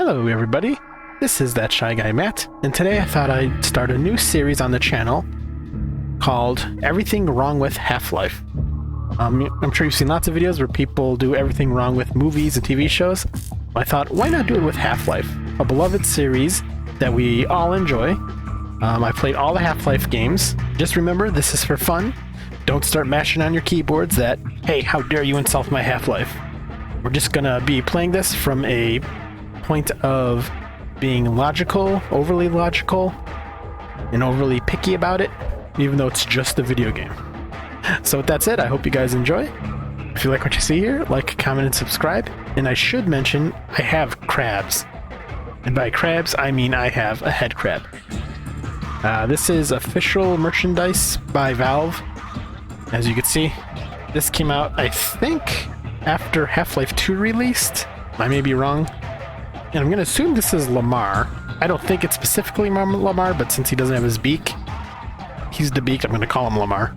Hello everybody, this is That Shy Guy Matt, and today I thought I'd start a new series on the channel called Everything Wrong with Half-Life. I'm sure you've seen lots of videos where people do everything wrong with movies and TV shows. I thought, why not do it with Half-Life, a beloved series that we all enjoy. I played all the Half-Life games. Just remember, this is for fun. Don't start mashing on your keyboards that, hey, how dare you insult my Half-Life. We're just gonna be playing this from a point of being logical, overly logical, and overly picky about it, even though it's just a video game. So with that said, I hope you guys enjoy. If you like what you see here, like, comment, and subscribe. And I should mention, I have crabs. And by crabs, I mean I have a head crab. This is official merchandise by Valve. As you can see, this came out, I think, after Half-Life 2 released. I may be wrong. And I'm going to assume this is Lamar. I don't think it's specifically Lamar, but since he doesn't have his beak, he's the beak, I'm going to call him Lamar.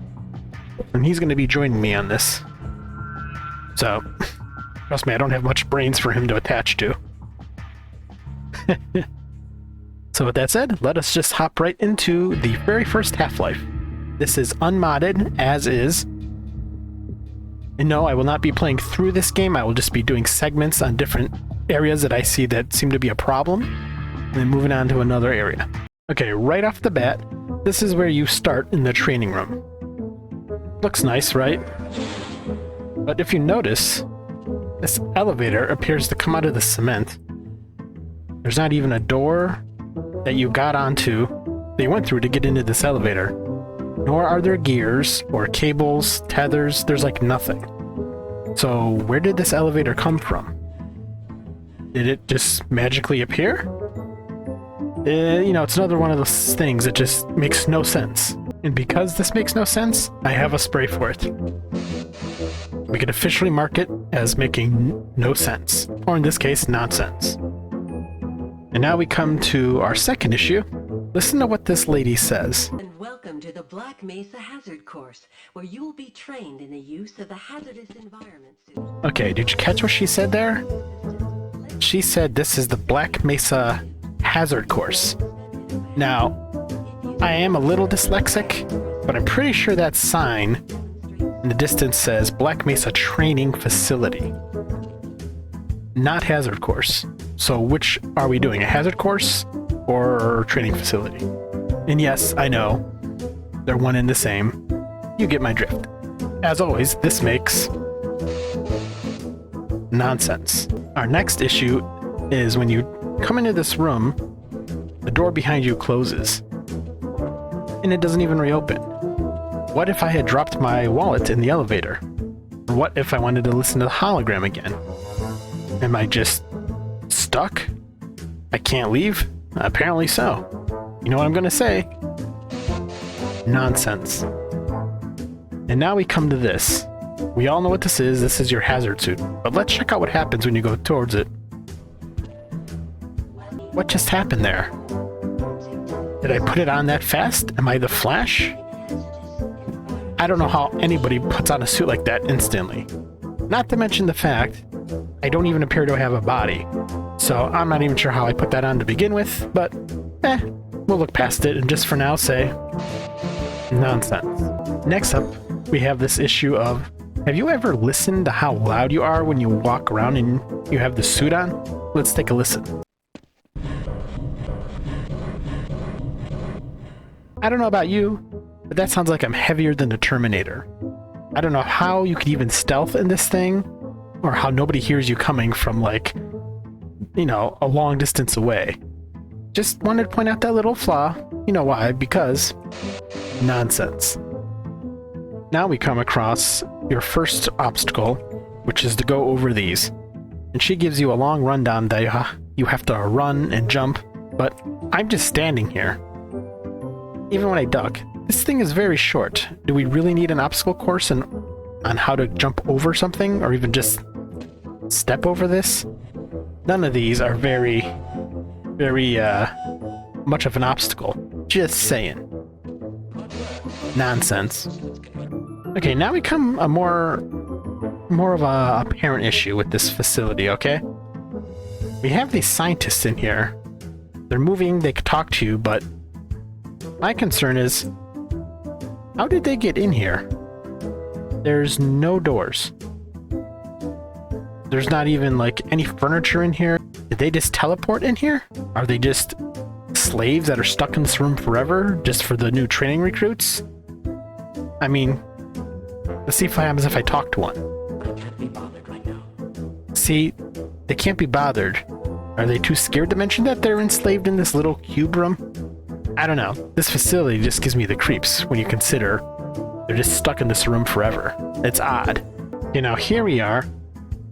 And he's going to be joining me on this. So, trust me, I don't have much brains for him to attach to. So with that said, let us just hop right into the very first Half-Life. This is unmodded, as is. And no, I will not be playing through this game. I will just be doing segments on different areas that I see that seem to be a problem, and then moving on to another area. Okay, right off the bat, this is where you start in the training room. Looks nice, right? But if you notice, this elevator appears to come out of the cement. There's not even a door that you got onto, that you went through to get into this elevator. Nor are there gears or cables, tethers, there's like nothing. So where did this elevator come from? Did it just magically appear? You know, it's another one of those things that just makes no sense. And because this makes no sense, I have a spray for it. We could officially mark it as making no sense, or in this case, nonsense. And now we come to our second issue. Listen to what this lady says. And welcome to the Black Mesa Hazard Course, where you will be trained in the use of the hazardous environment suit. Okay, did you catch what she said there? She said this is the Black Mesa Hazard Course. Now, I am a little dyslexic, but I'm pretty sure that sign in the distance says Black Mesa Training Facility, not Hazard Course. So which are we doing, a hazard course or training facility? And yes, I know, they're one and the same. You get my drift. As always, this makes nonsense. Our next issue is when you come into this room, the door behind you closes. And it doesn't even reopen. What if I had dropped my wallet in the elevator? Or what if I wanted to listen to the hologram again? Am I just stuck? I can't leave? Apparently so. You know what I'm gonna say? Nonsense. And now we come to this. We all know what this is. This is your hazard suit. But let's check out what happens when you go towards it. What just happened there? Did I put it on that fast? Am I the Flash? I don't know how anybody puts on a suit like that instantly. Not to mention the fact, I don't even appear to have a body. So I'm not even sure how I put that on to begin with, but we'll look past it and just for now say nonsense. Next up, we have this issue of, have you ever listened to how loud you are when you walk around and you have the suit on? Let's take a listen. I don't know about you, but that sounds like I'm heavier than the Terminator. I don't know how you could even stealth in this thing, or how nobody hears you coming from, like, you know, a long distance away. Just wanted to point out that little flaw. You know why? Because nonsense. Now we come across your first obstacle, which is to go over these. And she gives you a long rundown that you have to run and jump, but I'm just standing here. Even when I duck, this thing is very short. Do we really need an obstacle course on how to jump over something, or even just step over this? None of these are very much of an obstacle. Just saying. Nonsense. Okay, now we come a more of a apparent issue with this facility, okay? We have these scientists in here. They're moving, they could talk to you, but my concern is, how did they get in here? There's no doors. There's not even like any furniture in here. Did they just teleport in here? Are they just slaves that are stuck in this room forever just for the new training recruits? I mean, let's see what happens if I talk to one. I can't be bothered right now. See, they can't be bothered. Are they too scared to mention that they're enslaved in this little cube room? I don't know. This facility just gives me the creeps when you consider they're just stuck in this room forever. It's odd. You know, here we are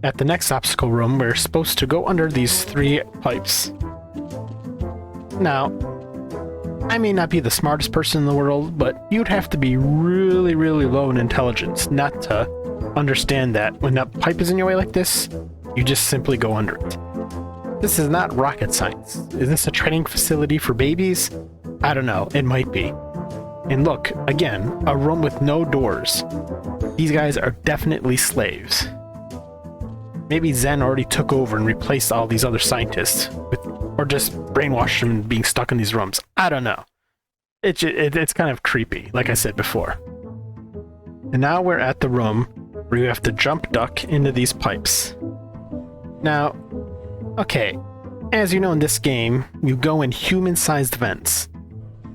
at the next obstacle room. We're supposed to go under these 3 pipes. Now, I may not be the smartest person in the world, but you'd have to be really, really low in intelligence not to understand that when that pipe is in your way like this, you just simply go under it. This is not rocket science. Is this a training facility for babies? I don't know. It might be. And look, again, a room with no doors. These guys are definitely slaves. Maybe Zen already took over and replaced all these other scientists, or just brainwashed them into being stuck in these rooms. I don't know. It's kind of creepy, like I said before. And now we're at the room where you have to jump duck into these pipes. Now, okay, as you know in this game, you go in human-sized vents.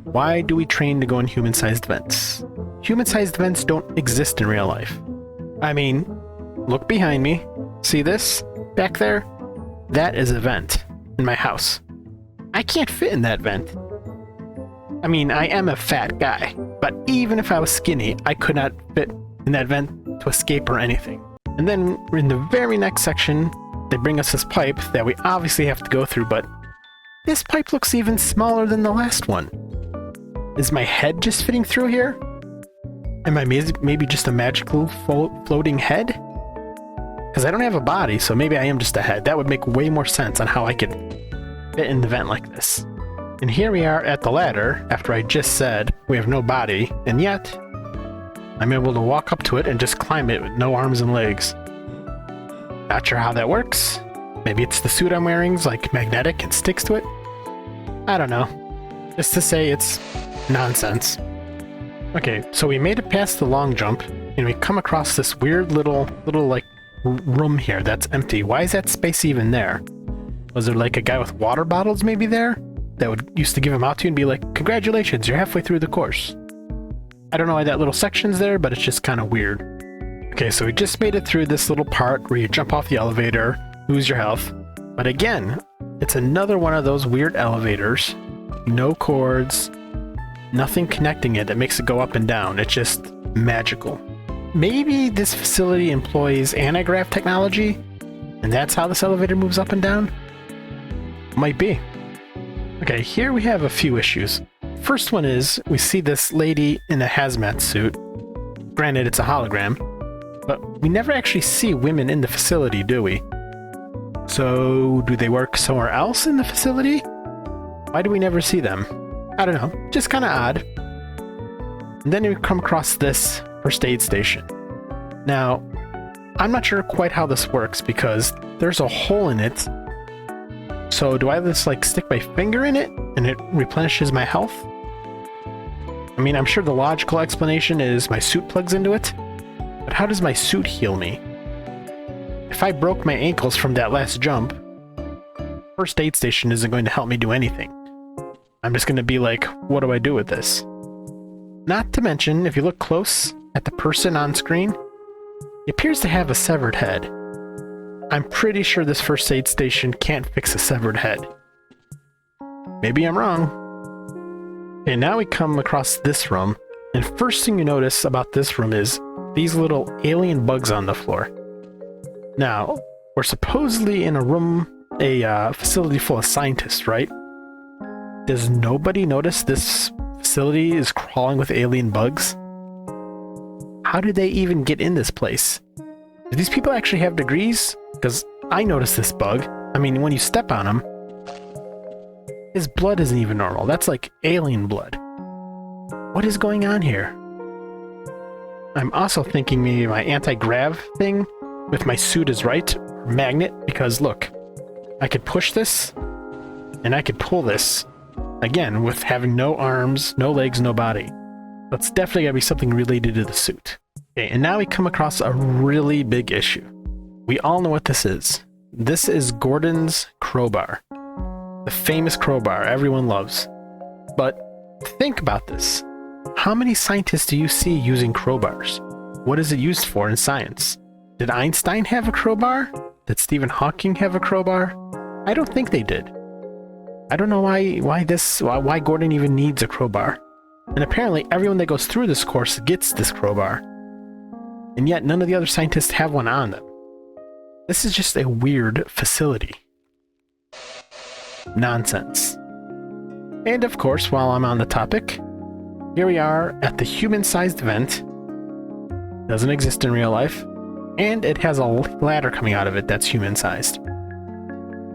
Why do we train to go in human-sized vents? Human-sized vents don't exist in real life. I mean, look behind me. See this? Back there? That is a vent in my house. I can't fit in that vent. I mean, I am a fat guy, but even if I was skinny, I could not fit in that vent to escape or anything. And then in the very next section, they bring us this pipe that we obviously have to go through, but this pipe looks even smaller than the last one. Is my head just fitting through here? Am I maybe just a magical floating head? Because I don't have a body, so maybe I am just a head. That would make way more sense on how I could fit in the vent like this. And here we are at the ladder, after I just said we have no body, and yet I'm able to walk up to it and just climb it with no arms and legs. Not sure how that works. Maybe it's the suit I'm wearing is like magnetic and sticks to it. I don't know. Just to say it's nonsense. Okay, so we made it past the long jump, and we come across this weird little like room here that's empty. Why is that space even there? Was there like a guy with water bottles maybe there that would used to give them out to you and be like, congratulations, you're halfway through the course? I don't know why that little section's there, but it's just kind of weird. Okay, so we just made it through this little part where you jump off the elevator, lose your health. But again, it's another one of those weird elevators. No cords, nothing connecting it that makes it go up and down. It's just magical. Maybe this facility employs anti-grav technology, and that's how this elevator moves up and down? Might be. Okay, here we have a few issues. First one is, we see this lady in a hazmat suit. Granted, it's a hologram, but we never actually see women in the facility, do we? So, do they work somewhere else in the facility? Why do we never see them? I don't know, just kind of odd. And then we come across this first aid station. Now, I'm not sure quite how this works because there's a hole in it. So do I just like stick my finger in it and it replenishes my health? I mean, I'm sure the logical explanation is my suit plugs into it, but how does my suit heal me? If I broke my ankles from that last jump, first aid station isn't going to help me do anything. I'm just going to be like, what do I do with this? Not to mention, if you look close at the person on screen, he appears to have a severed head. I'm pretty sure this first aid station can't fix a severed head. Maybe I'm wrong. Okay, now we come across this room, and first thing you notice about this room is these little alien bugs on the floor. Now, we're supposedly in a room, a facility full of scientists, right? Does nobody notice this facility is crawling with alien bugs? How did they even get in this place? Do these people actually have degrees? Because I noticed this bug. I mean, when you step on him, his blood isn't even normal. That's like alien blood. What is going on here? I'm also thinking maybe my anti-grav thing with my suit is right, or magnet, because look, I could push this, and I could pull this, again, with having no arms, no legs, no body. That's definitely gotta be something related to the suit. Okay, and now we come across a really big issue. We all know what this is. This is Gordon's crowbar. The famous crowbar everyone loves. But think about this. How many scientists do you see using crowbars? What is it used for in science? Did Einstein have a crowbar? Did Stephen Hawking have a crowbar? I don't think they did. I don't know why Gordon even needs a crowbar. And apparently everyone that goes through this course gets this crowbar. And yet none of the other scientists have one on them. This is just a weird facility. Nonsense. And of course, while I'm on the topic, here we are at the human-sized vent. Doesn't exist in real life. And it has a ladder coming out of it that's human-sized.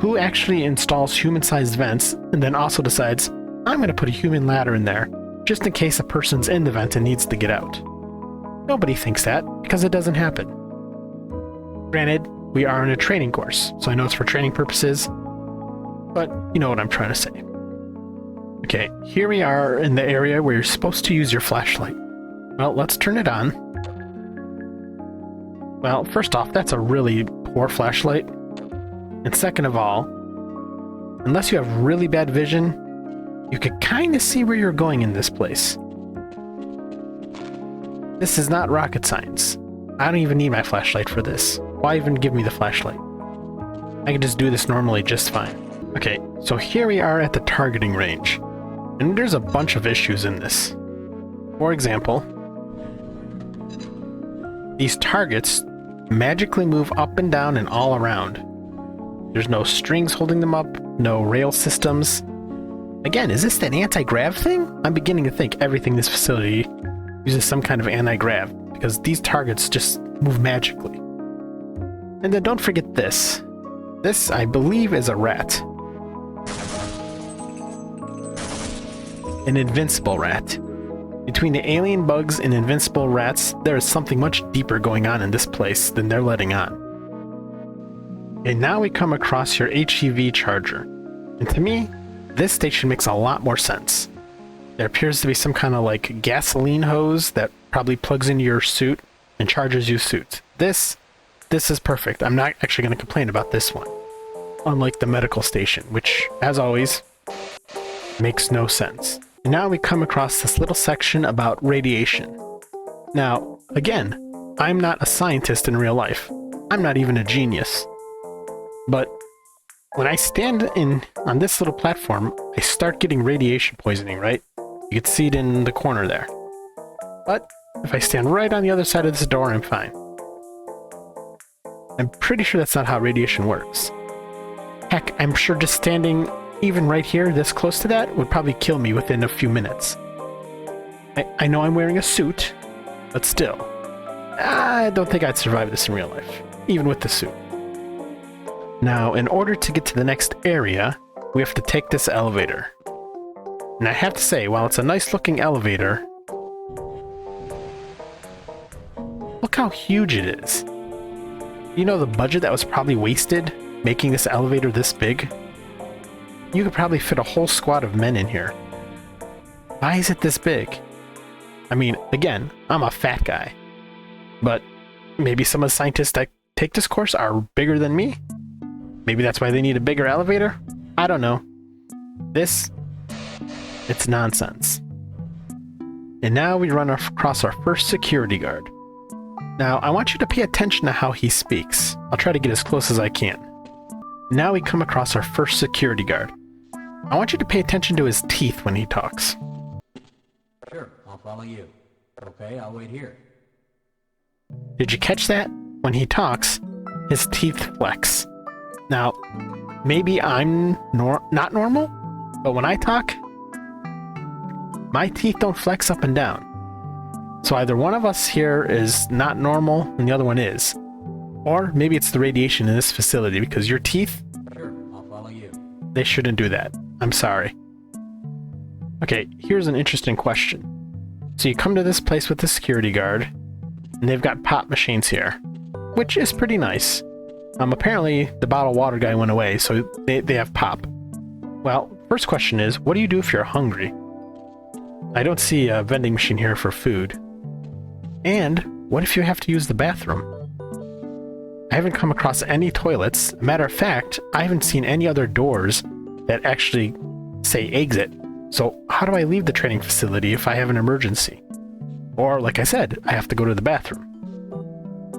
Who actually installs human-sized vents and then also decides, I'm going to put a human ladder in there, just in case a person's in the vent and needs to get out? Nobody thinks that, because it doesn't happen. Granted, we are in a training course, so I know it's for training purposes, but you know what I'm trying to say. Okay, here we are in the area where you're supposed to use your flashlight. Well, let's turn it on. Well, first off, that's a really poor flashlight. And second of all, unless you have really bad vision, you can kind of see where you're going in this place. This is not rocket science. I don't even need my flashlight for this. Why even give me the flashlight? I can just do this normally just fine. Okay, so here we are at the targeting range. And there's a bunch of issues in this. For example, these targets magically move up and down and all around. There's no strings holding them up, no rail systems. Again, is this an anti-grav thing? I'm beginning to think everything in this facility uses some kind of anti-grav, because these targets just move magically. And then don't forget this. This, I believe, is a rat. An invincible rat. Between the alien bugs and invincible rats, there is something much deeper going on in this place than they're letting on. And now we come across your HEV charger. And to me, this station makes a lot more sense. There appears to be some kind of like gasoline hose that probably plugs into your suit and charges your suit. This is perfect. I'm not actually going to complain about this one. Unlike the medical station, which, as always, makes no sense. And now we come across this little section about radiation. Now, again, I'm not a scientist in real life. I'm not even a genius. But when I stand on this little platform, I start getting radiation poisoning, right? You can see it in the corner there. But if I stand right on the other side of this door, I'm fine. I'm pretty sure that's not how radiation works. Heck, I'm sure just standing even right here, this close to that, would probably kill me within a few minutes. I know I'm wearing a suit, but still. I don't think I'd survive this in real life, even with the suit. Now, in order to get to the next area, we have to take this elevator. And I have to say, while it's a nice looking elevator, look how huge it is. You know the budget that was probably wasted making this elevator this big? You could probably fit a whole squad of men in here. Why is it this big? I mean, again, I'm a fat guy. But maybe some of the scientists that take this course are bigger than me? Maybe that's why they need a bigger elevator? I don't know. It's nonsense. And now we run across our first security guard. Now, I want you to pay attention to how he speaks. I'll try to get as close as I can. Now we come across our first security guard. I want you to pay attention to his teeth when he talks. Sure, I'll follow you. Okay, I'll wait here. Did you catch that? When he talks, his teeth flex. Now, maybe I'm not normal, but when I talk, my teeth don't flex up and down. So either one of us here is not normal and the other one is. Or maybe it's the radiation in this facility, because your teeth, Sure, I'll follow you. they shouldn't do that. I'm sorry. Okay, here's an interesting question. So you come to this place with the security guard, and they've got pop machines here, which is pretty nice. Apparently the bottled water guy went away, so they have pop. Well, first question is, what do you do if you're hungry? I don't see a vending machine here for food. And what if you have to use the bathroom? I haven't come across any toilets. Matter of fact, I haven't seen any other doors that actually say exit. So how do I leave the training facility if I have an emergency? Or, like I said, I have to go to the bathroom.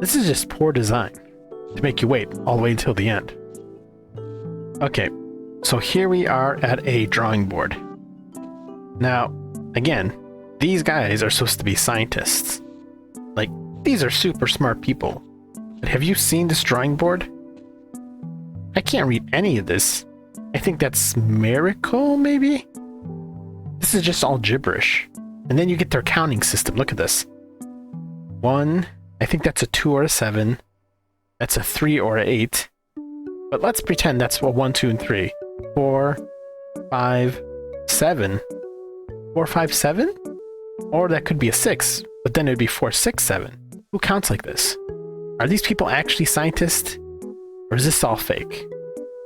This is just poor design to make you wait all the way until the end. Okay, so here we are at a drawing board. Now, again, these guys are supposed to be scientists. Like, these are super smart people. But have you seen this drawing board? I can't read any of this. I think that's miracle, maybe? This is just all gibberish. And then you get their counting system. Look at this. 1, I think that's a 2 or a 7. That's a 3 or a 8. But let's pretend that's a 1, 2, and 3. 4, 5, 7. 4, 5, 7? Or that could be a 6, but then it would be 4, 6, 7. Who counts like this? Are these people actually scientists? Or is this all fake?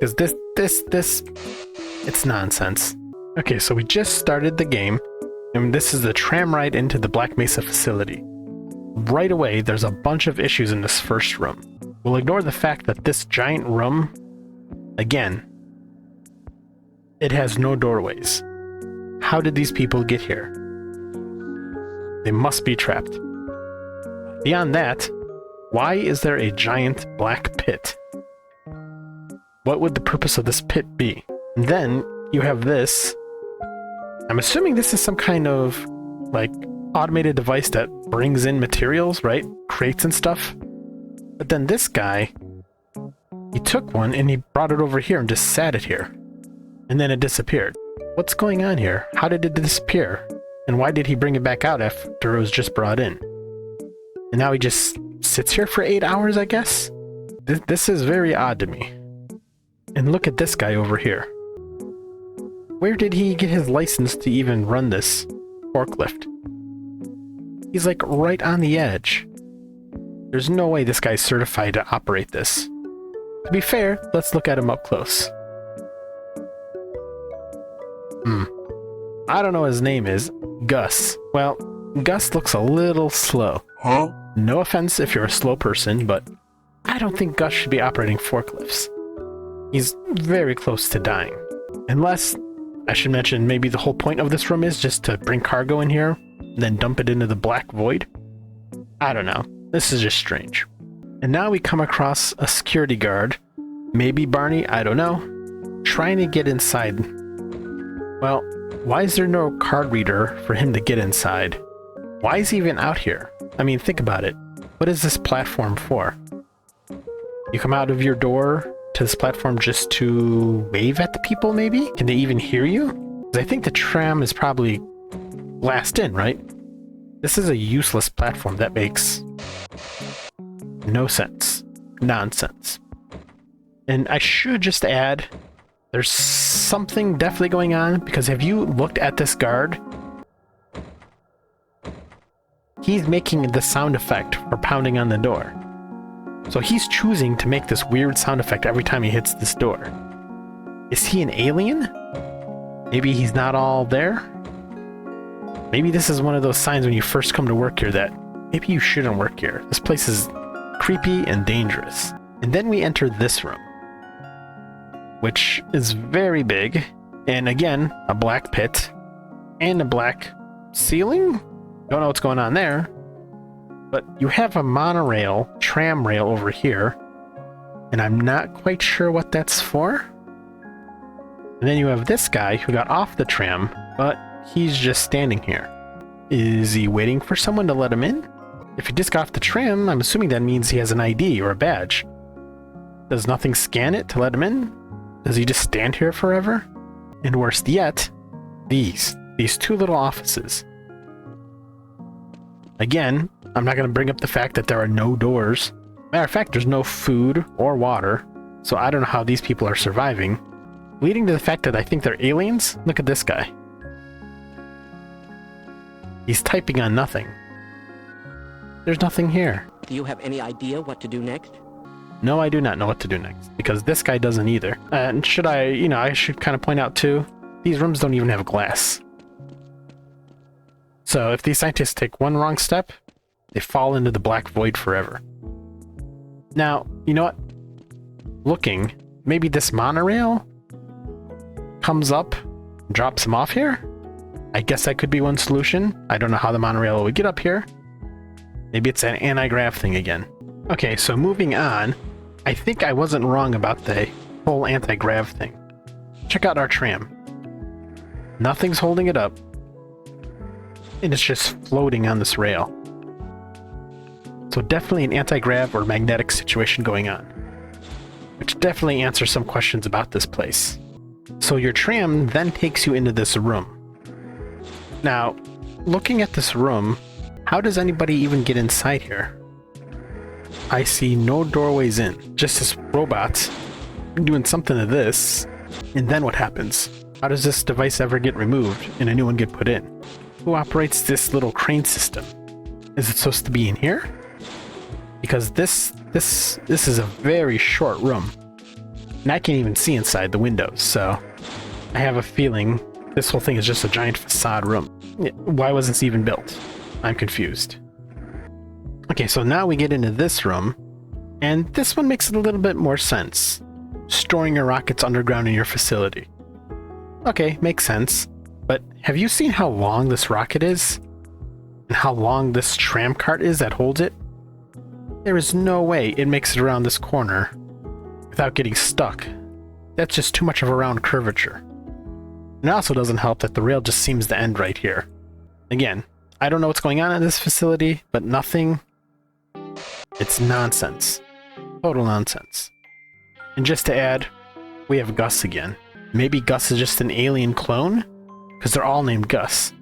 Because this, it's nonsense. Okay, so we just started the game, and this is the tram ride into the Black Mesa facility. Right away, there's a bunch of issues in this first room. We'll ignore the fact that this giant room, again, it has no doorways. How did these people get here? They must be trapped. Beyond that, why is there a giant black pit? What would the purpose of this pit be? And then you have this. I'm assuming this is some kind of like automated device that brings in materials, right? Crates and stuff. But then this guy, he took one and he brought it over here and just sat it here. And then it disappeared. What's going on here? How did it disappear? And why did he bring it back out after it was just brought in? And now he just sits here for 8 hours, I guess? This is very odd to me. And look at this guy over here. Where did he get his license to even run this forklift? He's like right on the edge. There's no way this guy's certified to operate this. To be fair, let's look at him up close. I don't know what his name is. Gus. Well, Gus looks a little slow. Huh? No offense if you're a slow person, but I don't think Gus should be operating forklifts. He's very close to dying. Unless, I should mention, maybe the whole point of this room is just to bring cargo in here, then dump it into the black void? I don't know. This is just strange. And now we come across a security guard, maybe Barney, I don't know, trying to get inside. Well, why is there no card reader for him to get inside? Why is he even out here? I mean, think about it. What is this platform for? You come out of your door to this platform just to wave at the people, maybe? Can they even hear you? 'Cause I think the tram is probably glassed in, right? This is a useless platform that makes no sense. Nonsense. And I should just add, there's something definitely going on, because have you looked at this guard? He's making the sound effect for pounding on the door. So he's choosing to make this weird sound effect every time he hits this door. Is he an alien? Maybe he's not all there? Maybe this is one of those signs when you first come to work here that maybe you shouldn't work here. This place is creepy and dangerous. And then we enter this room, which is very big, and again, a black pit and a black ceiling? Don't know what's going on there. But you have a monorail, tram rail over here, and I'm not quite sure what that's for. And then you have this guy who got off the tram, but he's just standing here. Is he waiting for someone to let him in? If he just got off the tram, I'm assuming that means he has an ID or a badge. Does nothing scan it to let him in? Does he just stand here forever? And worse yet, these two little offices. Again, I'm not going to bring up the fact that there are no doors. Matter of fact, there's no food or water, so I don't know how these people are surviving. Leading to the fact that I think they're aliens. Look at this guy. He's typing on nothing. There's nothing here. Do you have any idea what to do next? No, I do not know what to do next, because this guy doesn't either. And should I, I should kind of point out too, these rooms don't even have glass. So if these scientists take one wrong step, they fall into the black void forever. Now, you know what? Looking, maybe this monorail comes up, drops them off here? I guess that could be one solution. I don't know how the monorail would get up here. Maybe it's an anti-grav thing again. Okay, so moving on, I think I wasn't wrong about the whole anti-grav thing. Check out our tram. Nothing's holding it up, and it's just floating on this rail. So definitely an anti-grav or magnetic situation going on, which definitely answers some questions about this place. So your tram then takes you into this room. Now, looking at this room, how does anybody even get inside here? I see no doorways in, just this robot doing something to this, and then what happens? How does this device ever get removed and a new one get put in? Who operates this little crane system? Is it supposed to be in here? Because this is a very short room, and I can't even see inside the windows, so I have a feeling this whole thing is just a giant facade room. Why wasn't this even built? I'm confused. Okay, so now we get into this room, and this one makes a little bit more sense. Storing your rockets underground in your facility. Okay, makes sense. But have you seen how long this rocket is? And how long this tram cart is that holds it? There is no way it makes it around this corner without getting stuck. That's just too much of a round curvature. And it also doesn't help that the rail just seems to end right here. Again, I don't know what's going on in this facility, but nothing... It's nonsense. Total nonsense. And just to add, we have Gus again. Maybe Gus is just an alien clone? Because they're all named Gus.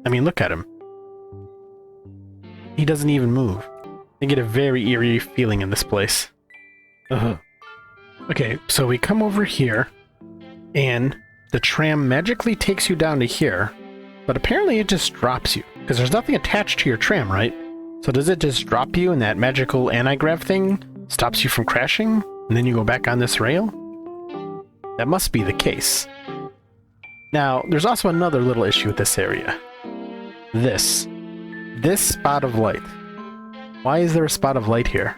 I mean, look at him. He doesn't even move. I get a very eerie feeling in this place. Okay, so we come over here, and the tram magically takes you down to here, but apparently it just drops you, because there's nothing attached to your tram, right? So does it just drop you and that magical anti-grav thing stops you from crashing, and then you go back on this rail? That must be the case. Now, there's also another little issue with this area. This spot of light. Why is there a spot of light here?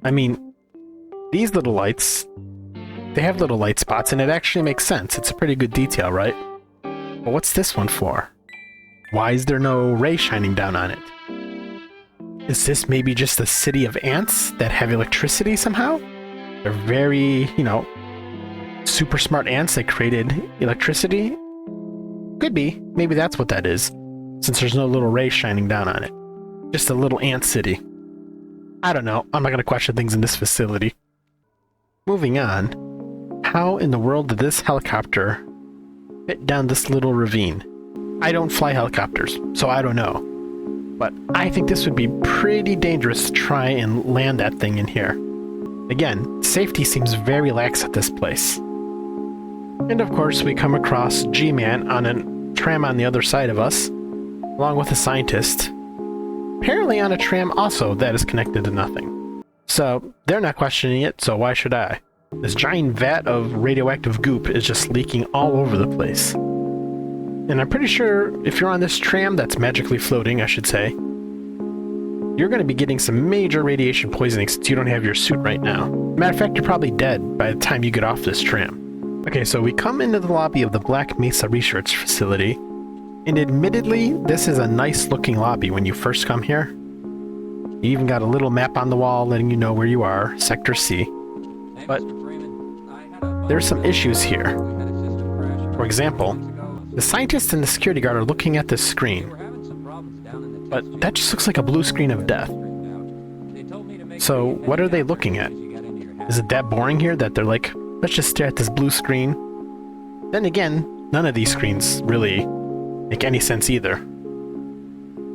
I mean, these little lights, they have little light spots, and it actually makes sense. It's a pretty good detail, right? But what's this one for? Why is there no ray shining down on it? Is this maybe just a city of ants that have electricity somehow? They're very, super smart ants that created electricity? Could be. Maybe that's what that is, since there's no little ray shining down on it. Just a little ant city. I don't know. I'm not going to question things in this facility. Moving on. How in the world did this helicopter fit down this little ravine? I don't fly helicopters, so I don't know. But I think this would be pretty dangerous to try and land that thing in here. Again, safety seems very lax at this place. And of course, we come across G-Man on a tram on the other side of us, along with a scientist. Apparently on a tram also that is connected to nothing. So, they're not questioning it, so why should I? This giant vat of radioactive goop is just leaking all over the place. And I'm pretty sure if you're on this tram that's magically floating, I should say, you're going to be getting some major radiation poisoning since you don't have your suit right now. Matter of fact, you're probably dead by the time you get off this tram. Okay, so we come into the lobby of the Black Mesa Research Facility, and admittedly, this is a nice looking lobby when you first come here. You even got a little map on the wall letting you know where you are, Sector C. But there's some issues here. For example, the scientist and the security guard are looking at this screen, but that just looks like a blue screen of death. So what are they looking at? Is it that boring here that they're like, let's just stare at this blue screen? Then again, none of these screens really make any sense either.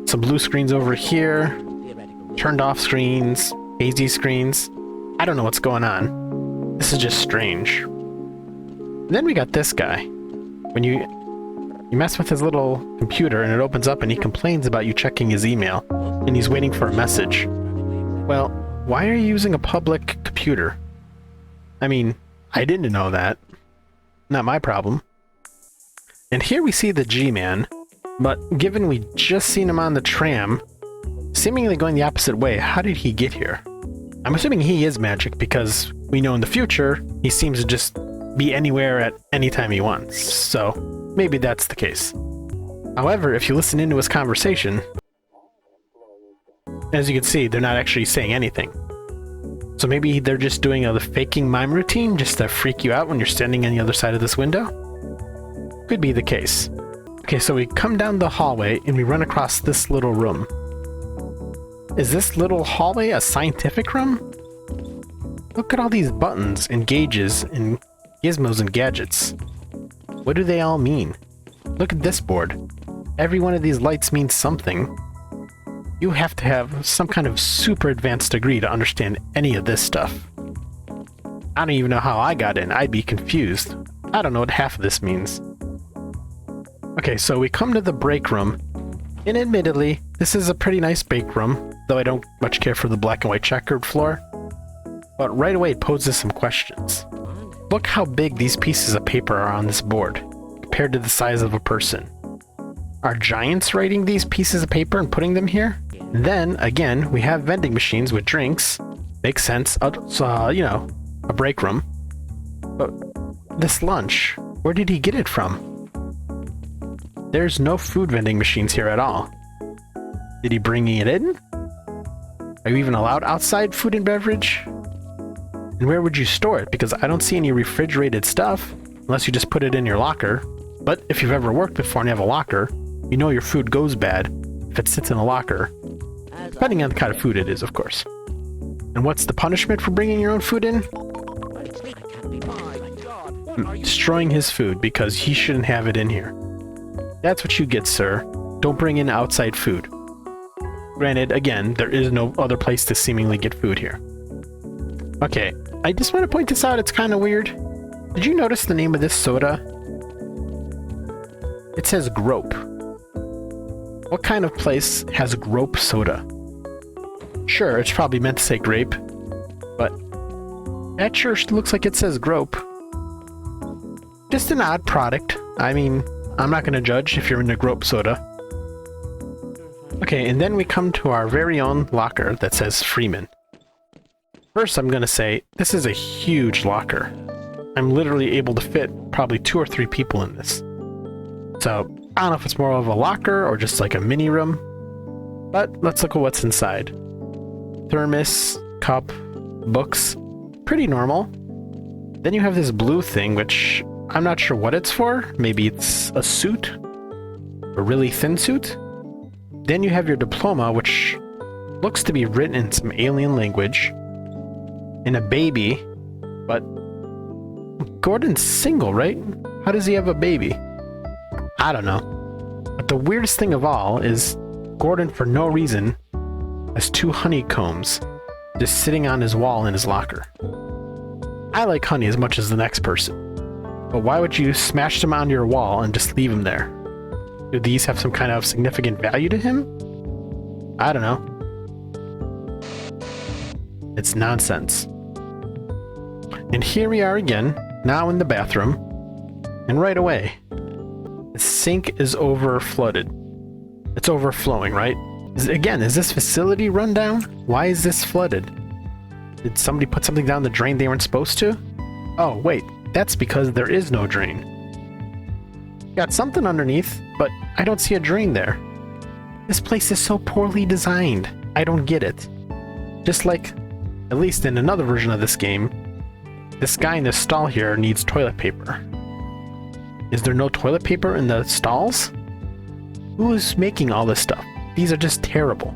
Some blue screens over here, turned off screens, hazy screens. I don't know what's going on. This is just strange. And then we got this guy. When you mess with his little computer and it opens up and he complains about you checking his email and he's waiting for a message. Well, Why are you using a public computer? I mean, I didn't know that. Not my problem. And here we see the G-Man, but given we just seen him on the tram, seemingly going the opposite way, how did he get here? I'm assuming he is magic because we know in the future he seems to just be anywhere at any time he wants, so maybe that's the case. However, if you listen into his conversation, as you can see, they're not actually saying anything. So maybe they're just doing a faking mime routine just to freak you out when you're standing on the other side of this window? Could be the case. Okay, so we come down the hallway and we run across this little room. Is this little hallway a scientific room? Look at all these buttons and gauges and gizmos and gadgets. What do they all mean? Look at this board. Every one of these lights means something. You have to have some kind of super advanced degree to understand any of this stuff. I don't even know how I got in. I'd be confused. I don't know what half of this means. Okay, so we come to the break room, and admittedly, this is a pretty nice break room, though I don't much care for the black and white checkered floor. But right away it poses some questions. Look how big these pieces of paper are on this board, compared to the size of a person. Are giants writing these pieces of paper and putting them here? Then, again, we have vending machines with drinks. Makes sense. You know, a break room. But this lunch, where did he get it from? There's no food vending machines here at all. Did he bring it in? Are you even allowed outside food and beverage? And where would you store it? Because I don't see any refrigerated stuff, unless you just put it in your locker. But if you've ever worked before and you have a locker, you know your food goes bad if it sits in a locker. Depending on the kind of food it is, of course. And what's the punishment for bringing your own food in? Destroying his food because he shouldn't have it in here. That's what you get, sir. Don't bring in outside food. Granted, again, there is no other place to seemingly get food here. Okay, I just want to point this out, it's kind of weird. Did you notice the name of this soda? It says Grope. What kind of place has Grope soda? Sure, it's probably meant to say grape, but that sure looks like it says Grope. Just an odd product. I mean, I'm not going to judge if you're into Grope soda. Okay, and then we come to our very own locker that says Freeman. First, I'm going to say, this is a huge locker. I'm literally able to fit probably 2 or 3 people in this. So, I don't know if it's more of a locker or just like a mini room, but let's look at what's inside. Thermos, cup, books, pretty normal. Then you have this blue thing, which I'm not sure what it's for. Maybe it's a suit, a really thin suit. Then you have your diploma, which looks to be written in some alien language, and a baby, but Gordon's single, right? How does he have a baby? I don't know. But the weirdest thing of all is Gordon, for no reason, has 2 honeycombs just sitting on his wall in his locker. I like honey as much as the next person, but why would you smash them onto your wall and just leave them there? Do these have some kind of significant value to him? I don't know. It's nonsense. And here we are again, now in the bathroom, and right away, the sink is over-flooded. It's overflowing, right? Is this facility run down? Why is this flooded? Did somebody put something down the drain they weren't supposed to? Oh, wait, that's because there is no drain. Got something underneath, but I don't see a drain there. This place is so poorly designed. I don't get it. Just like, at least in another version of this game, this guy in this stall here needs toilet paper. Is there no toilet paper in the stalls? Who is making all this stuff? These are just terrible.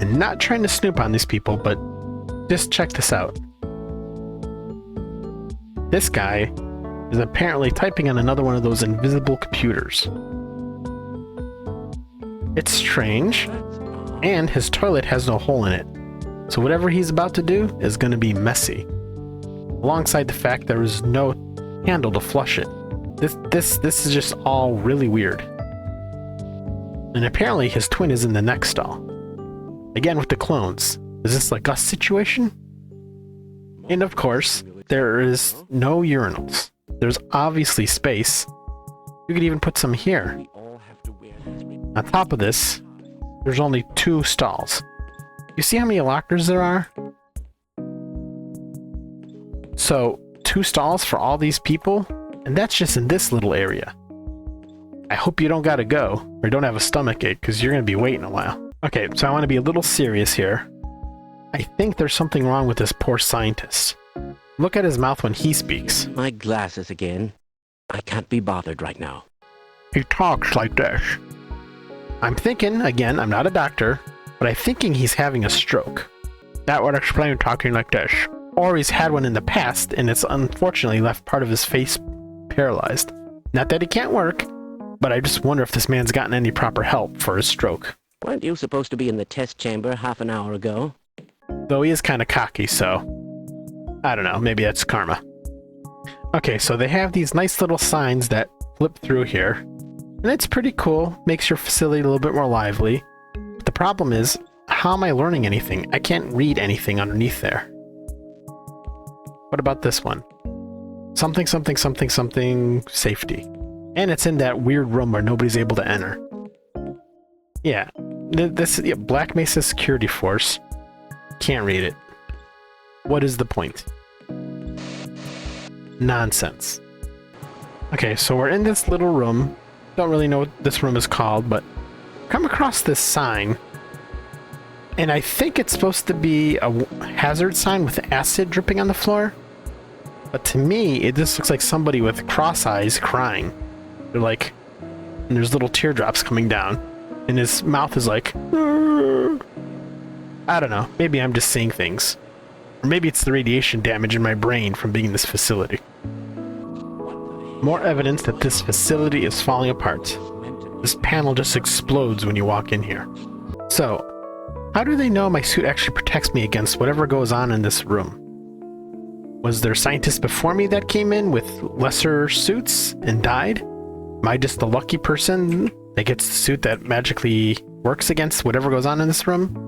And not trying to snoop on these people, but just check this out. This guy is apparently typing on another one of those invisible computers. It's strange, and his toilet has no hole in it. So whatever he's about to do is going to be messy. Alongside the fact there is no handle to flush it. This is just all really weird. And apparently his twin is in the next stall. Again with the clones. Is this like a situation? And of course, there is no urinals. There's obviously space. You could even put some here. On top of this, there's only 2 stalls. You see how many lockers there are? So, 2 stalls for all these people? And that's just in this little area. I hope you don't gotta go, or don't have a stomach ache, because you're gonna be waiting a while. Okay, so I want to be a little serious here. I think there's something wrong with this poor scientist. Look at his mouth when he speaks. My glasses again. I can't be bothered right now. He talks like this. I'm thinking, again, I'm not a doctor, but I'm thinking he's having a stroke. That would explain talking like this. Or he's had one in the past, and it's unfortunately left part of his face paralyzed. Not that he can't work, but I just wonder if this man's gotten any proper help for his stroke. Weren't you supposed to be in the test chamber half an hour ago? Though he is kind of cocky, so I don't know, maybe that's karma. Okay, so they have these nice little signs that flip through here, and it's pretty cool, makes your facility a little bit more lively. But the problem is, how am I learning anything? I can't read anything underneath there. What about this one? Something, something, something, something, safety. And it's in that weird room where nobody's able to enter. Yeah, this Black Mesa Security Force. Can't read it. What is the point? Nonsense. Okay, so we're in this little room. Don't really know what this room is called, but come across this sign. And I think it's supposed to be a hazard sign with acid dripping on the floor. But to me, it just looks like somebody with cross eyes crying. They're like, and there's little teardrops coming down. And his mouth is like, "Arr." I don't know, maybe I'm just seeing things. Or maybe it's the radiation damage in my brain from being in this facility. More evidence that this facility is falling apart. This panel just explodes when you walk in here. So, how do they know my suit actually protects me against whatever goes on in this room? Was there scientists before me that came in with lesser suits and died? Am I just the lucky person that gets the suit that magically works against whatever goes on in this room?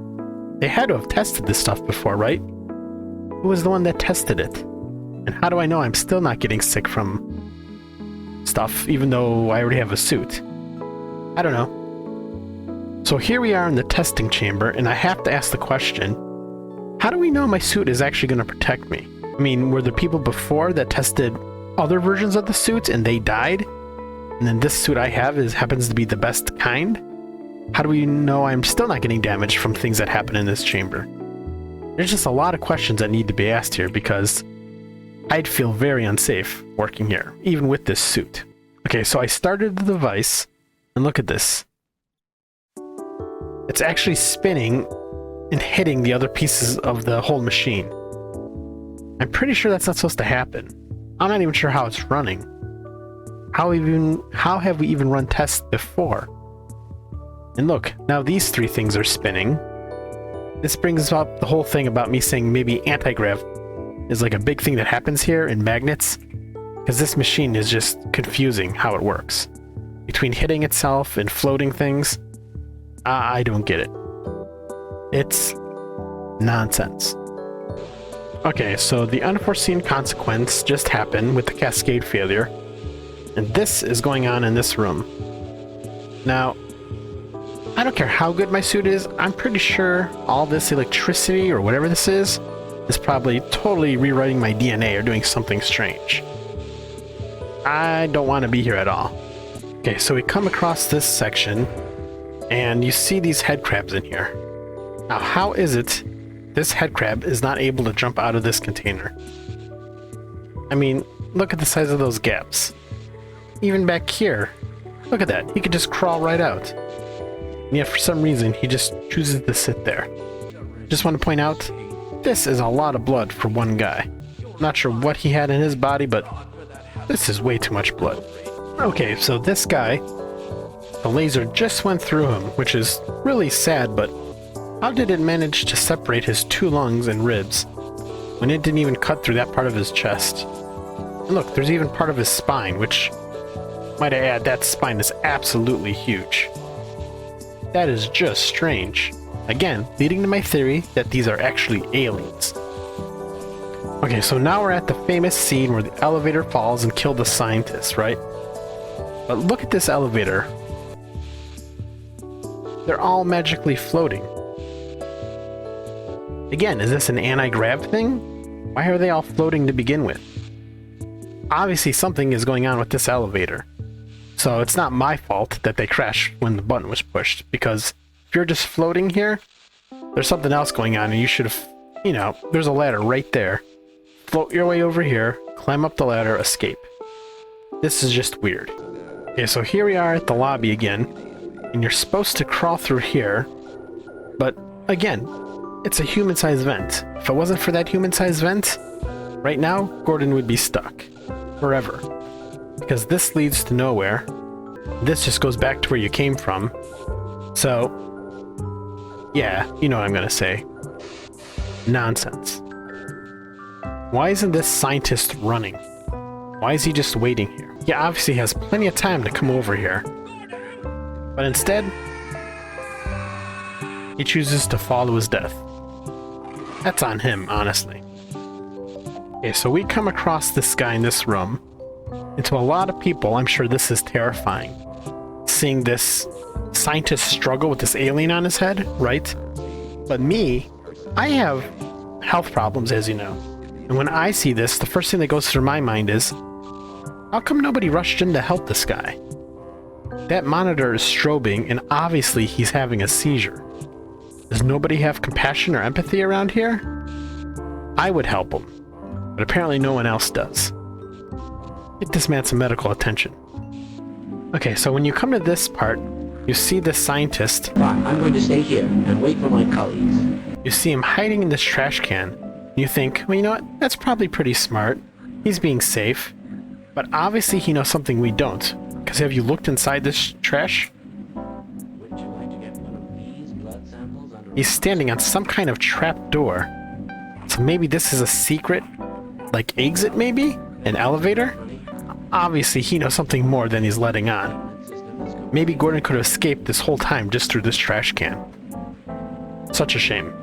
They had to have tested this stuff before, right? Who was the one that tested it? And how do I know I'm still not getting sick from stuff, even though I already have a suit? I don't know. So here we are in the testing chamber, and I have to ask the question, how do we know my suit is actually going to protect me? I mean, were there people before that tested other versions of the suits and they died? And then this suit I have happens to be the best kind? How do we know I'm still not getting damaged from things that happen in this chamber? There's just a lot of questions that need to be asked here because I'd feel very unsafe working here, even with this suit. Okay, so I started the device, and look at this. It's actually spinning and hitting the other pieces of the whole machine. I'm pretty sure that's not supposed to happen. I'm not even sure how it's running. How have we even run tests before? And look, now these 3 things are spinning. This brings up the whole thing about me saying maybe anti-grav is like a big thing that happens here in magnets, because this machine is just confusing how it works. Between hitting itself and floating things, I don't get it. It's nonsense. Okay, so the unforeseen consequence just happened with the cascade failure, and this is going on in this room. Now, I don't care how good my suit is, I'm pretty sure all this electricity or whatever this is probably totally rewriting my DNA or doing something strange. I don't want to be here at all. Okay, so we come across this section, and you see these head crabs in here. Now, how is it this head crab is not able to jump out of this container? I mean, look at the size of those gaps. Even back here, look at that, he could just crawl right out. And yet for some reason, he just chooses to sit there. Just want to point out, this is a lot of blood for one guy. Not sure what he had in his body, but this is way too much blood. Okay, so this guy, the laser just went through him, which is really sad, but how did it manage to separate his 2 lungs and ribs when it didn't even cut through that part of his chest? And look, there's even part of his spine, which, might I add, that spine is absolutely huge. That is just strange. Again, leading to my theory that these are actually aliens. Okay, so now we're at the famous scene where the elevator falls and kills the scientist, right? But look at this elevator. They're all magically floating. Again, is this an anti-grav thing? Why are they all floating to begin with? Obviously something is going on with this elevator. So it's not my fault that they crashed when the button was pushed, because if you're just floating here, there's something else going on, and you should have, you know, there's a ladder right there. Float your way over here, climb up the ladder, escape. This is just weird. Okay, so here we are at the lobby again, and you're supposed to crawl through here, but again, it's a human-sized vent. If it wasn't for that human-sized vent, right now, Gordon would be stuck. Forever. Because this leads to nowhere. This just goes back to where you came from. So, yeah, you know what I'm gonna say. Nonsense. Why isn't this scientist running? Why is he just waiting here? He obviously has plenty of time to come over here. But instead, he chooses to fall to his death. That's on him, honestly. Okay, so we come across this guy in this room. And to a lot of people, I'm sure this is terrifying. Seeing this scientist struggle with this alien on his head, right? But me, I have health problems, as you know. And when I see this, the first thing that goes through my mind is, how come nobody rushed in to help this guy? That monitor is strobing, and obviously he's having a seizure. Does nobody have compassion or empathy around here? I would help him, but apparently no one else does. Get this man some medical attention. Okay, so when you come to this part, you see this scientist. Fine, I'm going to stay here and wait for my colleagues. You see him hiding in this trash can. You think, well, you know what? That's probably pretty smart. He's being safe. But obviously he knows something we don't. Because have you looked inside this trash? Would you like to get one of these blood samples under... He's standing on some kind of trap door. So maybe this is a secret, like, exit maybe? An elevator? Obviously he knows something more than he's letting on. Maybe Gordon could have escaped this whole time just through this trash can. Such a shame.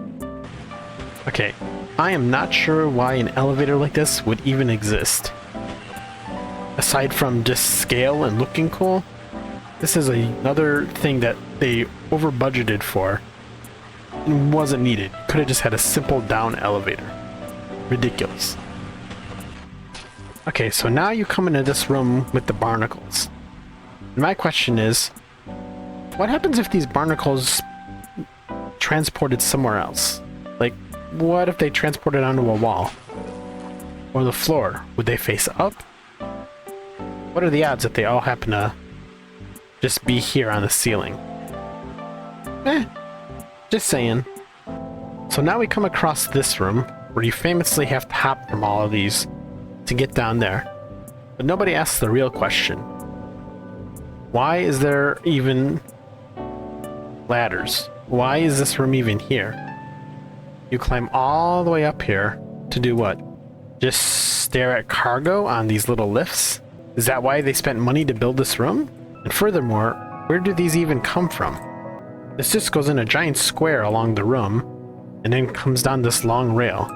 Okay, I am not sure why an elevator like this would even exist. Aside from just scale and looking cool, this is another thing that they over-budgeted for and wasn't needed. Could have just had a simple down elevator. Ridiculous. Okay, so now you come into this room with the barnacles. And my question is, what happens if these barnacles transported somewhere else? Like, what if they transported onto a wall? Or the floor? Would they face up? What are the odds that they all happen to just be here on the ceiling? Just saying. So now we come across this room, where you famously have to hop from all of these to get down there. But nobody asks the real question. Why is there even ladders? Why is this room even here? You climb all the way up here to do what? Just stare at cargo on these little lifts? Is that why they spent money to build this room? And furthermore, where do these even come from? This just goes in a giant square along the room, and then comes down this long rail.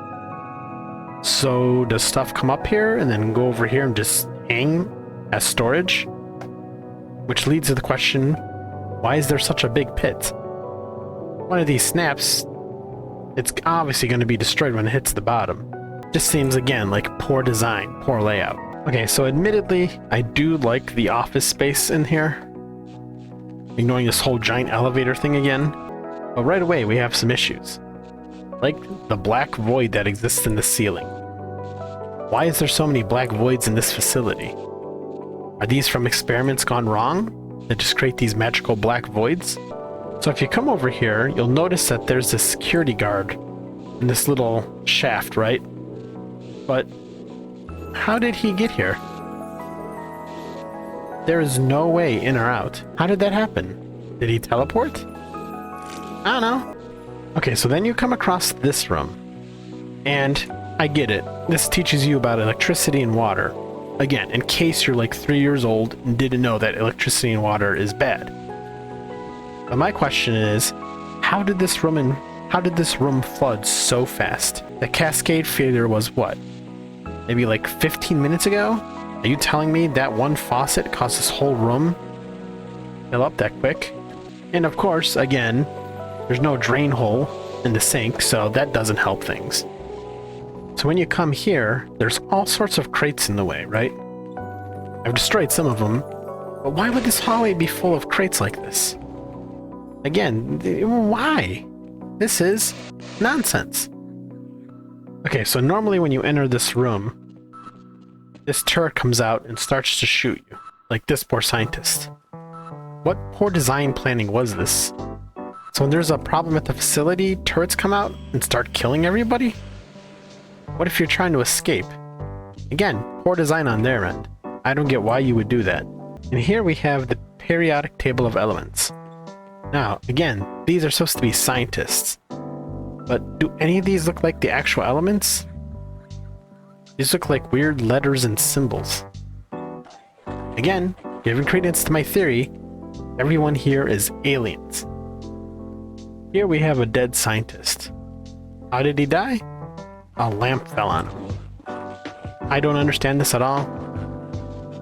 So does stuff come up here and then go over here and just hang as storage? Which leads to the question, why is there such a big pit? One of these snaps, it's obviously going to be destroyed when it hits the bottom. Just seems again like poor design, poor layout. Okay, so admittedly, I do like the office space in here. Ignoring this whole giant elevator thing again. But right away we have some issues. Like the black void that exists in the ceiling. Why is there so many black voids in this facility? Are these from experiments gone wrong that just create these magical black voids? So if you come over here, you'll notice that there's a security guard in this little shaft, right? But how did he get here? There is no way in or out. How did that happen? Did he teleport? I don't know. Okay, so then you come across this room. And I get it. This teaches you about electricity and water. Again, in case you're like 3 years old and didn't know that electricity and water is bad. But my question is, how did this room flood so fast? The cascade failure was what? Maybe like 15 minutes ago? Are you telling me that one faucet caused this whole room to fill up that quick? And of course, again, there's no drain hole in the sink, so that doesn't help things. So when you come here, there's all sorts of crates in the way, right? I've destroyed some of them, but why would this hallway be full of crates like this? Again, why? This is nonsense. Okay, so normally when you enter this room, this turret comes out and starts to shoot you, like this poor scientist. What poor design planning was this? So when there's a problem at the facility, turrets come out and start killing everybody? What if you're trying to escape? Again, poor design on their end. I don't get why you would do that. And here we have the periodic table of elements. Now, again, these are supposed to be scientists. But do any of these look like the actual elements? These look like weird letters and symbols. Again, giving credence to my theory, everyone here is aliens. Here we have a dead scientist. How did he die? A lamp fell on him. I don't understand this at all.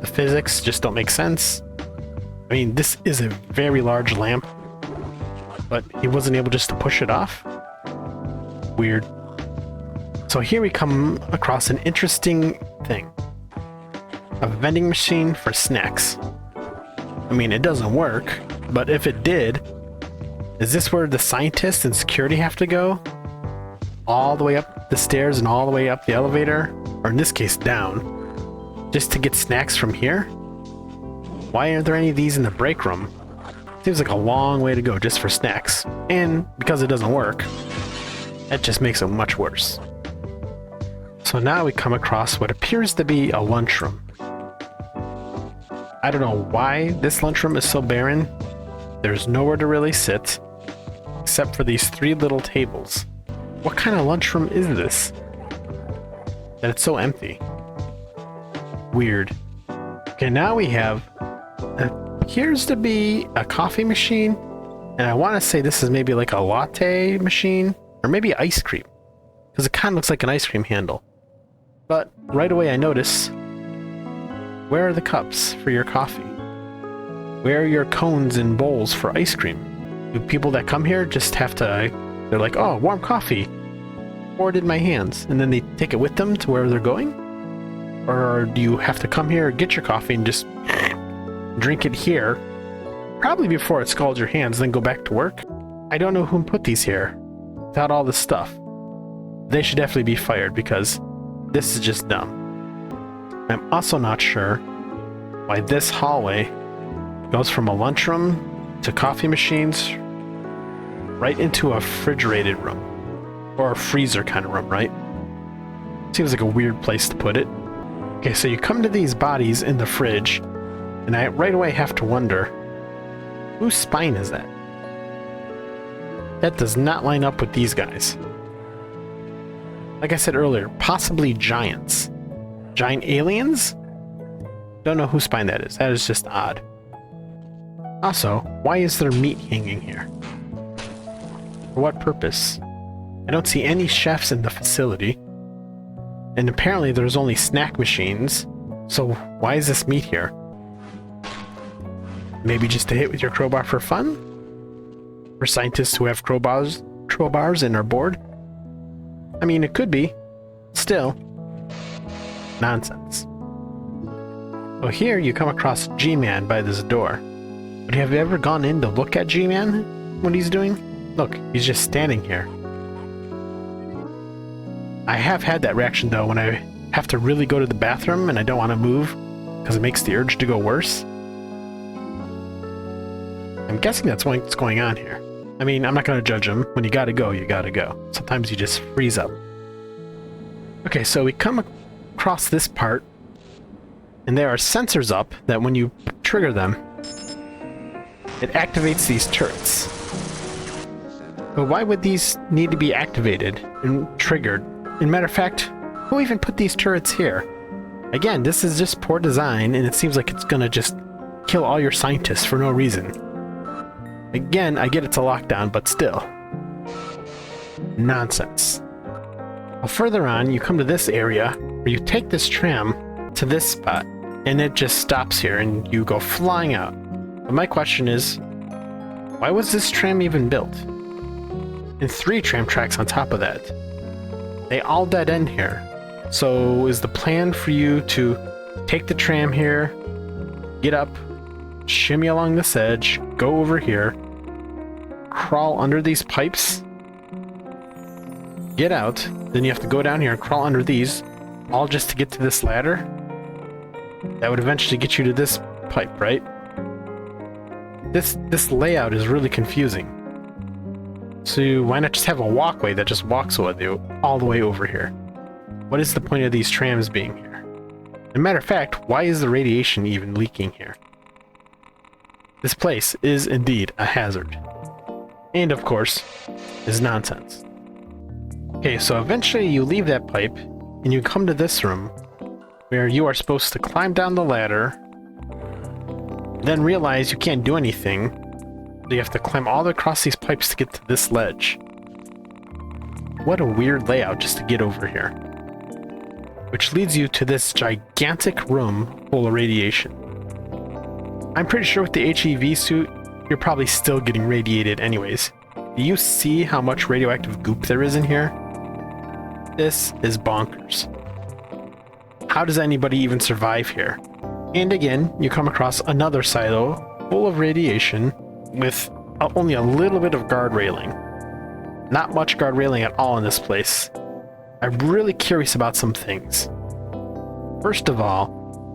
The physics just don't make sense. I mean, this is a very large lamp, but he wasn't able just to push it off? Weird. So here we come across an interesting thing. A vending machine for snacks. I mean, it doesn't work, but if it did, is this where the scientists and security have to go? All the way up the stairs and all the way up the elevator? Or in this case, down. Just to get snacks from here? Why aren't there any of these in the break room? Seems like a long way to go just for snacks. And because it doesn't work, that just makes it much worse. So now we come across what appears to be a lunchroom. I don't know why this lunchroom is so barren. There's nowhere to really sit, except for these 3 little tables. What kind of lunchroom is this? That it's so empty. Weird. Okay, now we have appears to be a coffee machine, and I want to say this is maybe like a latte machine, or maybe ice cream, because it kind of looks like an ice cream handle. But right away I notice, where are the cups for your coffee? Where are your cones and bowls for ice cream? Do people that come here just have to, they're like, oh, warm coffee, poured in my hands, and then they take it with them to where they're going? Or do you have to come here, get your coffee, and just drink it here, probably before it scalds your hands, then go back to work? I don't know who put these here without all this stuff. They should definitely be fired, because this is just dumb. I'm also not sure why this hallway goes from a lunchroom to coffee machines right into a refrigerated room. Or a freezer kind of room, right? Seems like a weird place to put it. Okay, so you come to these bodies in the fridge, and I right away have to wonder, whose spine is that? That does not line up with these guys. Like I said earlier, possibly giants. Giant aliens? Don't know whose spine that is. That is just odd. Also, why is there meat hanging here? For what purpose? I don't see any chefs in the facility. And apparently there's only snack machines. So why is this meat here? Maybe just to hit with your crowbar for fun? For scientists who have crowbars and are bored? I mean, it could be. Still, nonsense. So here you come across G-Man by this door. But have you ever gone in to look at G-Man? What he's doing? Look, he's just standing here. I have had that reaction though when I have to really go to the bathroom and I don't want to move because it makes the urge to go worse. I'm guessing that's what's going on here. I mean, I'm not going to judge him. When you gotta go, you gotta go. Sometimes you just freeze up. Okay, so we come across this part, and there are sensors up that when you trigger them, it activates these turrets. But why would these need to be activated and triggered? And matter of fact, who even put these turrets here? Again, this is just poor design, and it seems like it's gonna just kill all your scientists for no reason. Again, I get it's a lockdown, but still, Nonsense. Well, further on, you come to this area where you take this tram to this spot, and it just stops here and you go flying out. But my question is, why was this tram even built? And 3 tram tracks on top of that. They all dead end here. So is the plan for you to take the tram here, get up, shimmy along this edge, go over here, crawl under these pipes, get out, then you have to go down here and crawl under these, all just to get to this ladder? That would eventually get you to this pipe, right? This layout is really confusing. So why not just have a walkway that just walks with you all the way over here? What is the point of these trams being here? As a matter of fact, why is the radiation even leaking here? This place is indeed a hazard. And of course, is nonsense. Okay, so eventually you leave that pipe and you come to this room where you are supposed to climb down the ladder, then realize you can't do anything, so you have to climb all the way across these pipes to get to this ledge. What a weird layout just to get over here. Which leads you to this gigantic room full of radiation. I'm pretty sure with the HEV suit, you're probably still getting radiated anyways. Do you see how much radioactive goop there is in here? This is bonkers. How does anybody even survive here? And again, you come across another silo full of radiation with only a little bit of guard railing. Not much guard railing at all in this place. I'm really curious about some things. First of all,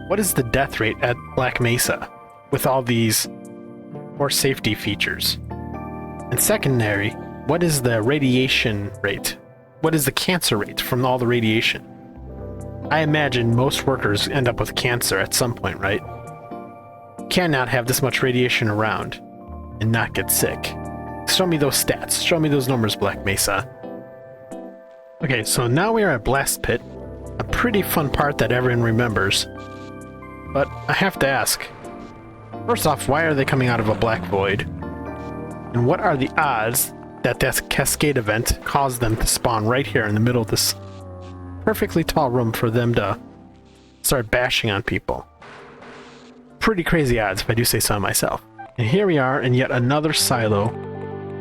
what is the death rate at Black Mesa with all these more safety features? And secondary, what is the radiation rate? What is the cancer rate from all the radiation? I imagine most workers end up with cancer at some point, right? You cannot have this much radiation around and not get sick. Show me those stats. Show me those numbers, Black Mesa. Okay, so now we are at Blast Pit, a pretty fun part that everyone remembers. But I have to ask, first off, why are they coming out of a black void? And what are the odds that that cascade event caused them to spawn right here in the middle of this perfectly tall room for them to start bashing on people? Pretty crazy odds, if I do say so myself. And here we are in yet another silo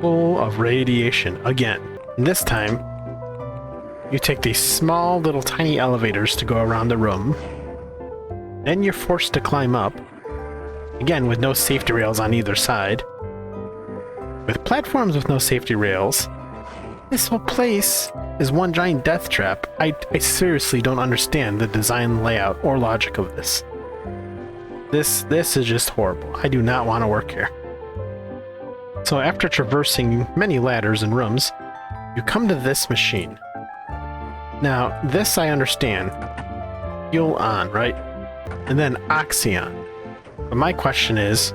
full of radiation again. And this time, you take these small little tiny elevators to go around the room. Then you're forced to climb up, again with no safety rails on either side. With platforms with no safety rails, this whole place is one giant death trap. I seriously don't understand the design, layout, or logic of this. This is just horrible. I do not want to work here. So after traversing many ladders and rooms, you come to this machine. Now, this I understand. Fuel on, right? And then Oxyon. But my question is,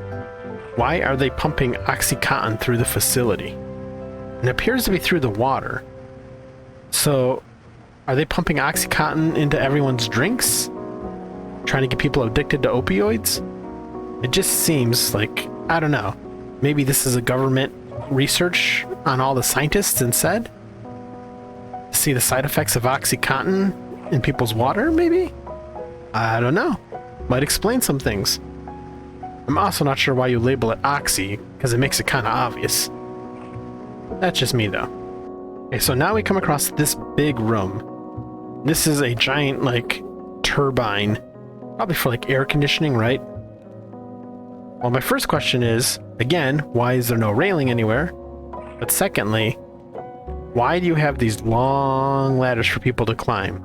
why are they pumping Oxycontin through the facility? It appears to be through the water. So, are they pumping Oxycontin into everyone's drinks? Trying to get people addicted to opioids? It just seems like, I don't know, maybe this is a government research on all the scientists and said? See the side effects of Oxycontin in people's water, maybe? I don't know. Might explain some things. I'm also not sure why you label it Oxy, because it makes it kind of obvious. That's just me, though. Okay, so now we come across this big room. This is a giant, like, turbine. Probably for, like, air conditioning, right? Well, my first question is, again, why is there no railing anywhere? But secondly, why do you have these long ladders for people to climb?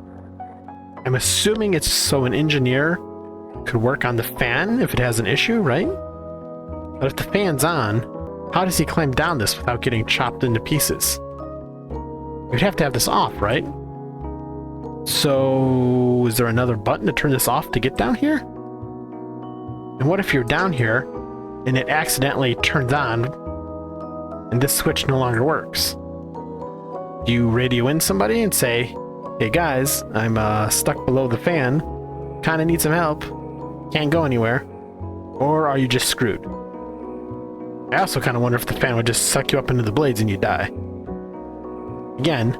I'm assuming it's so an engineer could work on the fan if it has an issue, right? But if the fan's on, how does he climb down this without getting chopped into pieces? You'd have to have this off, right? So, is there another button to turn this off to get down here? And what if you're down here and it accidentally turns on and this switch no longer works? Do you radio in somebody and say, hey guys, I'm stuck below the fan, kinda need some help, can't go anywhere, or are you just screwed? I also kinda wonder if the fan would just suck you up into the blades and you die. Again,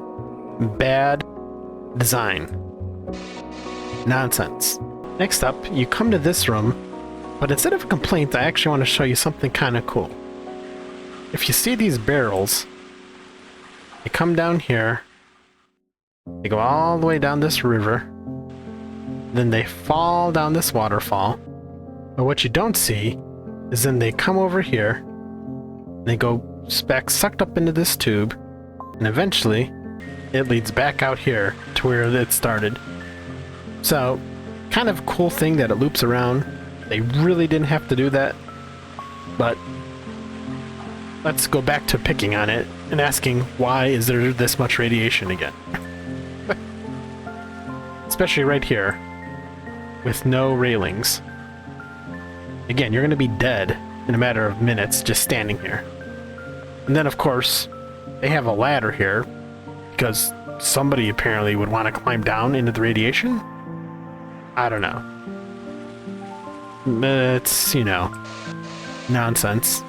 bad design. Nonsense. Next up, you come to this room, but instead of a complaint, I actually want to show you something kind of cool. If you see these barrels, they come down here, they go all the way down this river, then they fall down this waterfall. But what you don't see is then they come over here, they go back sucked up into this tube, and eventually it leads back out here to where it started. So, kind of cool thing that it loops around. They really didn't have to do that, but let's go back to picking on it and asking why is there this much radiation again? Especially right here, with no railings. Again, you're going to be dead in a matter of minutes just standing here. And then, of course, they have a ladder here because somebody apparently would want to climb down into the radiation? I don't know. It's, you know, nonsense.